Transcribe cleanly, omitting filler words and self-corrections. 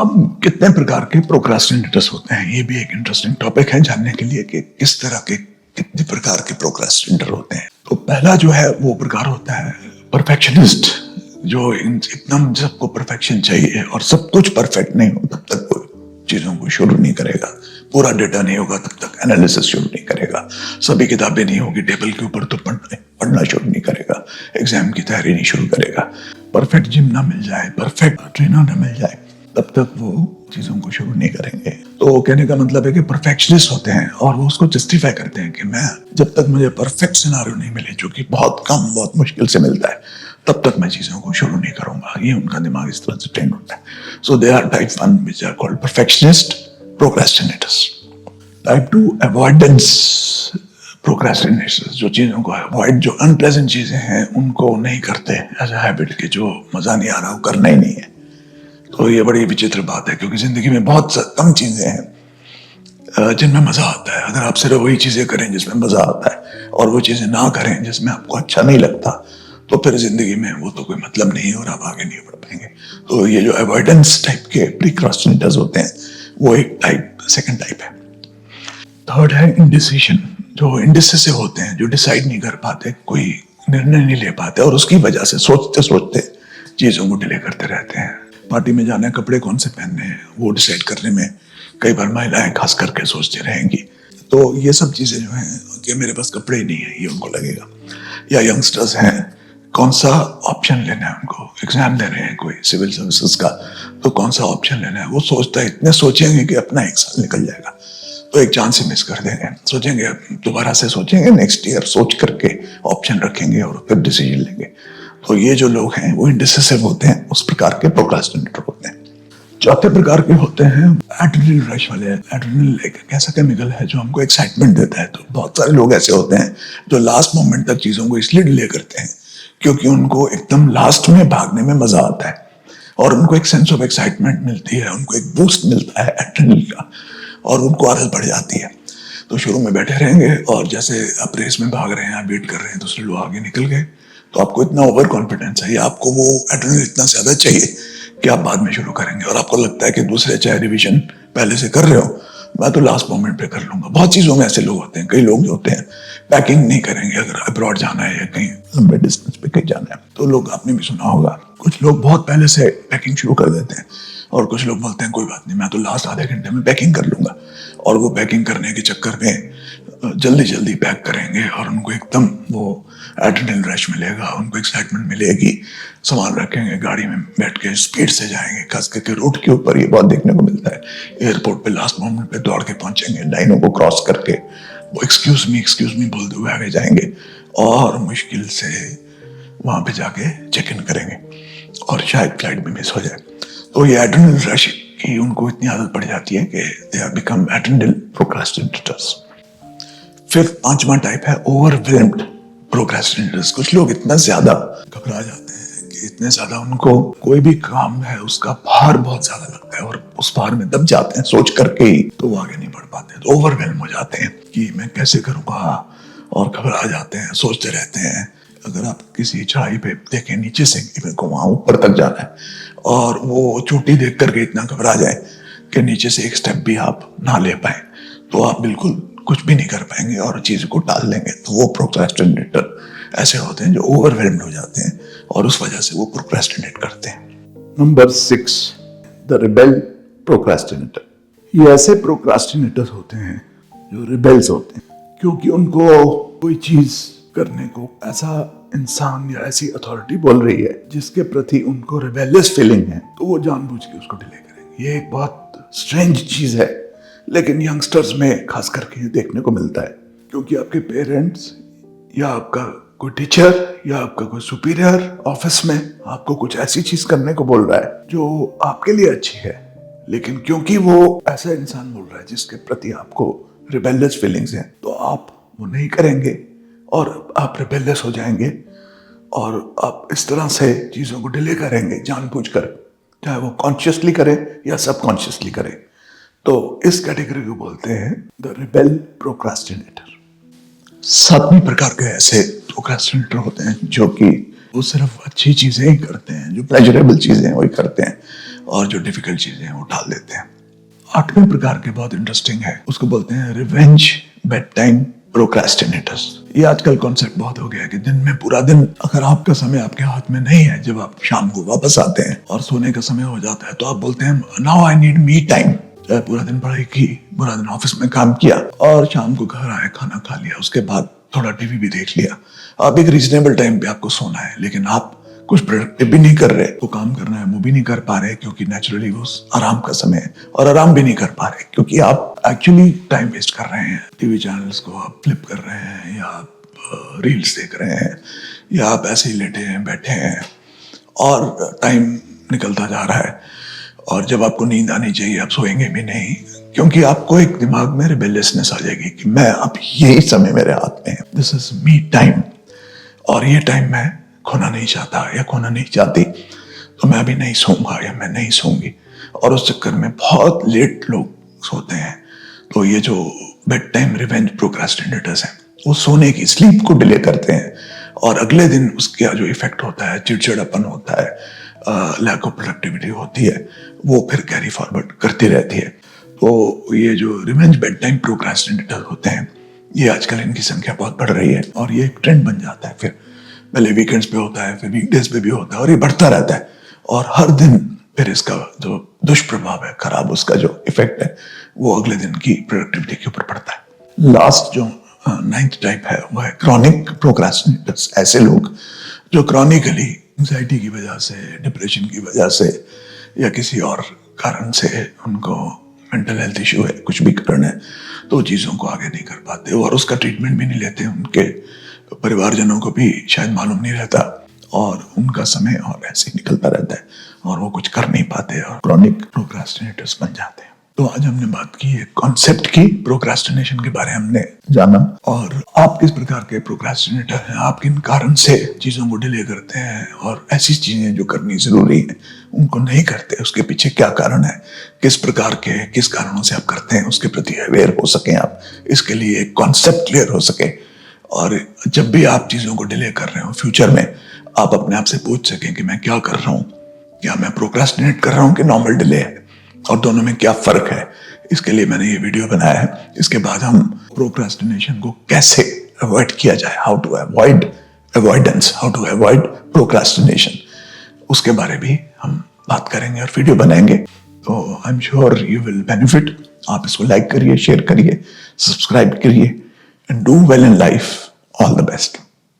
अब कितने प्रकार के प्रोक्रास्टिनेटर्स होते हैं, ये भी एक इंटरेस्टिंग टॉपिक है जानने के लिए कि किस तरह के कितने प्रकार के प्रोक्रास्टिनेटर होते हैं। तो पहला जो है वो प्रकार होता है परफेक्शनिस्ट, जो एकदम सबको परफेक्शन चाहिए और सब कुछ परफेक्ट नहीं हो तब तक वो चीजों को शुरू नहीं करेगा। पूरा डेटा नहीं होगा तब तक एनालिसिस शुरू नहीं करेगा। सभी किताबें नहीं होगी टेबल के ऊपर तो पढ़ना शुरू नहीं करेगा। एग्जाम की तैयारी नहीं शुरू करेगा। परफेक्ट जिम ना मिल जाए, परफेक्ट ट्रेनर ना मिल जाए, तब तक वो चीजों को शुरू नहीं करेंगे। तो कहने का मतलब है कि परफेक्शनिस्ट होते हैं और वो उसको जस्टिफाई करते हैं कि मैं जब तक मुझे परफेक्ट सिनारियो नहीं मिले, जो कि बहुत कम बहुत मुश्किल से मिलता है, तब तक मैं चीजों को शुरू नहीं करूंगा। ये उनका दिमाग इस तरह से ट्रेन होता है। So they are type 1 which are called perfectionist procrastinators. Type 2 avoidance procrastinators, जो चीजों को अवॉइड, जो अनप्लेजेंट चीजें हैं उनको नहीं करते एज अ हैबिट, के जो मजा नहीं आ रहा वो करना ही नहीं है। तो ये बड़ी विचित्र बात है क्योंकि जिंदगी में बहुत कम चीजें हैं जिनमें मजा आता है। अगर आप सिर्फ वही चीजें करें जिसमें मजा आता है और वो चीजें ना करें जिसमें आपको अच्छा नहीं लगता, तो फिर जिंदगी में वो तो कोई मतलब नहीं और आप आगे नहीं बढ़ पाएंगे। तो ये जो अवॉइडेंस टाइप के प्रोक्रास्टिनेटर्स होते हैं वो एक टाइप, सेकंड टाइप है। थर्ड है इंडिसिशन, जो इंडिसिसिव होते हैं, जो डिसाइड नहीं कर पाते, कोई निर्णय नहीं ले पाते और उसकी वजह से सोचते सोचते चीजों को डिले करते रहते हैं। पार्टी में जाना है, कपड़े कौन से पहनने हैं, वो डिसाइड करने में कई बार महिलाएं खास करके सोचती रहेंगी। तो ये सब चीजें जो हैं कि मेरे पास कपड़े ही नहीं है, ये उनको लगेगा। या यंगस्टर्स हैं, कौन सा ऑप्शन लेना है उनको, एग्जाम दे रहे हैं कोई सिविल सर्विसेज का, तो कौन सा ऑप्शन लेना है वो सोचता है। इतने सोचेंगे कि अपना एक साल निकल जाएगा, तो एक चांस ही मिस कर देंगे। सोचेंगे, दोबारा से सोचेंगे, नेक्स्ट ईयर सोच करके ऑप्शन रखेंगे और फिर डिसीजन लेंगे। तो ये जो लोग हैं वो इंडिसिसिव होते हैं, उस प्रकार के प्रोक्रास्टिनेटर होते हैं। चौथे प्रकार के होते हैं एड्रेनलिन रश वाले। एड्रेनलिन एक ऐसा केमिकल है जो हमको एक्साइटमेंट देता है। तो बहुत सारे लोग ऐसे होते हैं जो लास्ट मोमेंट तक चीजों को इसलिए डिले करते हैं क्योंकि उनको एकदम लास्ट में भागने में मजा आता है और उनको एक सेंस ऑफ एक्साइटमेंट मिलती है, उनको एक बूस्ट मिलता है एड्रेनलिन का और उनको आदत बढ़ जाती है। तो शुरू में बैठे रहेंगे और जैसे आप रेस में भाग रहे हैं, आप वेट कर रहे हैं, दूसरे लोग आगे निकल गए, तो आपको इतना ओवर कॉन्फिडेंस है या आपको वो एड्रेनलिन इतना ज्यादा चाहिए कि आप बाद में शुरू करेंगे और आपको लगता है कि दूसरे चाहे रिवीजन पहले से कर रहे हो, मैं तो लास्ट मोमेंट पे कर लूंगा। बहुत चीजों में ऐसे लोग होते हैं। कई लोग जो होते हैं पैकिंग नहीं करेंगे, अगर अब्रॉड जाना है या कहीं लंबे डिस्टेंस पे कहीं जाना है, तो लोग, आपने भी सुना होगा, कुछ लोग बहुत पहले से पैकिंग शुरू कर देते हैं और कुछ लोग बोलते हैं कोई बात नहीं, मैं तो लास्ट आधे घंटे में पैकिंग कर लूंगा। और वो पैकिंग करने के चक्कर में जल्दी जल्दी पैक करेंगे और उनको एकदम वो एड्रेनलिन रश मिलेगा, उनको एक्साइटमेंट मिलेगी, सामान रखेंगे, गाड़ी में बैठ के स्पीड से जाएंगे। खास करके रोड के ऊपर ये बहुत देखने को मिलता है। एयरपोर्ट पे लास्ट मोमेंट पे दौड़ के पहुंचेंगे, लाइनों को क्रॉस करके वो एक्सक्यूज मी बोलते हुए आगे जाएंगे और मुश्किल से वहां पे जाके चेक इन करेंगे और शायद फ्लाइट भी मिस हो जाए। तो ये एड्रेनलिन रश की उनको इतनी आदत पड़ जाती है कि दे हैव बिकम एड्रेनलिन प्रोक्रास्टिनेटर्स। फिर पांचवा टाइप है ओवरवेल्म्ड प्रोक्रास्टिनेटर्स। कुछ लोग इतना ज्यादा घबरा जाते हैं कि इतने ज्यादा उनको कोई भी काम है उसका भार बहुत ज्यादा लगता है और उस भार में दब जाते हैं सोच करके ही, तो वो आगे नहीं बढ़ पाते। तो ओवरवेल्म हो जाते हैं कि मैं कैसे करूंगा और घबरा जाते हैं, सोचते रहते हैं। अगर आप किसी चढ़ाई पे देखें नीचे से मेरे को वहां ऊपर तक जाना है और वो चोटी देख करके इतना घबरा जाए कि नीचे से एक स्टेप भी आप ना ले पाए, तो आप बिल्कुल कुछ भी नहीं कर पाएंगे और चीज को टाल लेंगे। तो वो प्रोक्रेस्टिनेटर ऐसे होते हैं जो ओवरवेल्म्ड हो जाते हैं और उस वजह से वो प्रोक्रेस्टिनेट करते हैं। Number 6, the rebel procrastinator. ये ऐसे प्रोक्रेस्टिनेटर्स होते हैं जो रिबेल्स होते हैं क्योंकि उनको कोई चीज करने को ऐसा इंसान या ऐसी अथॉरिटी बोल रही है जिसके प्रति उनको रिबेलियस फीलिंग है, तो वो जानबूझ के उसको डिले करेंगे। ये एक बहुत स्ट्रेंज चीज है, लेकिन यंगस्टर्स में खास करके देखने को मिलता है क्योंकि आपके पेरेंट्स या आपका कोई टीचर या आपका कोई सुपीरियर ऑफिस में आपको कुछ ऐसी चीज करने को बोल रहा है जो आपके लिए अच्छी है, लेकिन क्योंकि वो ऐसा इंसान बोल रहा है जिसके प्रति आपको रिबेलियस फीलिंग्स हैं, तो आप वो नहीं करेंगे और आप रिबेलियस हो जाएंगे और आप इस तरह से चीजों को डिले करेंगे जानबूझकर, चाहे वो कॉन्शियसली करें या सबकॉन्शियसली करें। तो इस कैटेगरी को बोलते हैं द रिबेल प्रोक्रास्टिनेटर। 7वें प्रकार के ऐसे प्रोक्रास्टिनेटर होते हैं जो कि वो सिर्फ अच्छी चीजें ही करते हैं, जो प्लेजरेबल चीजें वही करते हैं और जो डिफिकल्ट चीजें हैं वो टाल देते हैं। 8वें प्रकार के बहुत इंटरेस्टिंग है, उसको बोलते हैं रिवेंज बेड टाइम प्रोक्रेस्टिनेटर्स। ये आजकल कॉन्सेप्ट बहुत हो गया है कि दिन में पूरा दिन अगर आपका समय आपके हाथ में नहीं है, जब आप शाम को वापस आते हैं और सोने का समय हो जाता है, तो आप बोलते हैं now I need me time. पूरा दिन पढ़ाई की, पूरा दिन ऑफिस में काम किया और शाम को घर आए, खाना खा लिया, उसके बाद थोड़ा टीवी भी देख लिया। आप एक रीजनेबल टाइम पे आपको सोना है, लेकिन आप कुछ प्रोडक्टिव भी नहीं कर रहे, वो काम करना है वो भी नहीं कर पा रहे, क्योंकि नेचुरली वो आराम का समय है, और आराम भी नहीं कर पा रहे क्योंकि आप एक्चुअली टाइम वेस्ट कर रहे हैं। टीवी चैनल्स को आप फ्लिप कर रहे हैं, या आप रील्स देख रहे हैं, या आप ऐसे ही लेटे हैं, बैठे हैं और टाइम निकलता जा रहा है। और जब आपको नींद आनी चाहिए आप सोएंगे भी नहीं, क्योंकि आपको एक दिमाग में रिबेलियसनेस आ जाएगी कि मैं अब यही समय मेरे हाथ में है, दिस इज मी टाइम, और ये टाइम मैं खोना नहीं चाहता या खोना नहीं चाहती, तो मैं अभी नहीं सोऊंगा या मैं नहीं सोऊंगी। और उस चक्कर में बहुत लेट लोग सोते हैं। तो ये जो बेड टाइम रिवेंज प्रोक्रेस्टिनेटर्स हैं, वो सोने की स्लीप को डिले करते हैं, और अगले दिन उसका जो इफेक्ट होता है, चिड़चिड़ापन होता है, लैक ऑफ प्रोडक्टिविटी होती है, वो फिर कैरी फॉरवर्ड करती रहती है। तो ये जो रिवेंज बेड टाइम प्रोक्रेस्टिनेटर होते हैं, ये आजकल इनकी संख्या बहुत बढ़ रही है, और ये एक ट्रेंड बन जाता है। फिर पहले वीकेंड्स पे होता है, फिर वीकडेज पे भी होता है, और ये बढ़ता रहता है, और हर दिन फिर इसका जो दुष्प्रभाव है, खराब उसका जो इफेक्ट है, वो अगले दिन की प्रोडक्टिविटी के ऊपर पड़ता है। लास्ट जो 9th टाइप है वो है क्रॉनिक प्रोक्रेस्टिनेटर्स। ऐसे लोग जो क्रॉनिकली एंजाइटी की वजह से, डिप्रेशन की वजह से, या किसी और कारण से उनको मेंटल हेल्थ इश्यू है, कुछ भी कारण है, तो चीज़ों को आगे नहीं कर पाते, और उसका ट्रीटमेंट भी नहीं लेते। उनके परिवारजनों को भी शायद मालूम नहीं रहता, और उनका समय और ऐसे ही निकलता रहता है, और वो कुछ कर नहीं पाते, और क्रॉनिक प्रोक्रेस्टिनेटर्स बन जाते हैं। तो आज हमने बात की एक कॉन्सेप्ट की, प्रोक्रेस्टिनेशन के बारे में हमने जाना, और आप किस प्रकार के प्रोक्रेस्टिनेटर हैं, आप किन कारण से चीज़ों को डिले करते हैं, और ऐसी चीज़ें जो करनी ज़रूरी है उनको नहीं करते, उसके पीछे क्या कारण है, किस प्रकार के, किस कारणों से आप करते हैं, उसके प्रति अवेयर हो सकें आप, इसके लिए एक कॉन्सेप्ट क्लियर हो सके, और जब भी आप चीज़ों को डिले कर रहे हो फ्यूचर में, आप अपने आप से पूछ सकें कि मैं क्या कर रहा हूँ, क्या मैं प्रोक्रेस्टिनेट कर रहा हूँ कि नॉर्मल डिले है, और दोनों में क्या फर्क है। इसके लिए मैंने ये वीडियो बनाया है। इसके बाद हम प्रोक्रेस्टिनेशन को कैसे अवॉइड किया जाए, how to avoid avoidance, how to avoid procrastination, उसके बारे भी हम बात करेंगे और वीडियो बनाएंगे। तो I am sure you will benefit. आप इसको लाइक करिए, शेयर करिए, सब्सक्राइब करिए, and do well in life. All the best.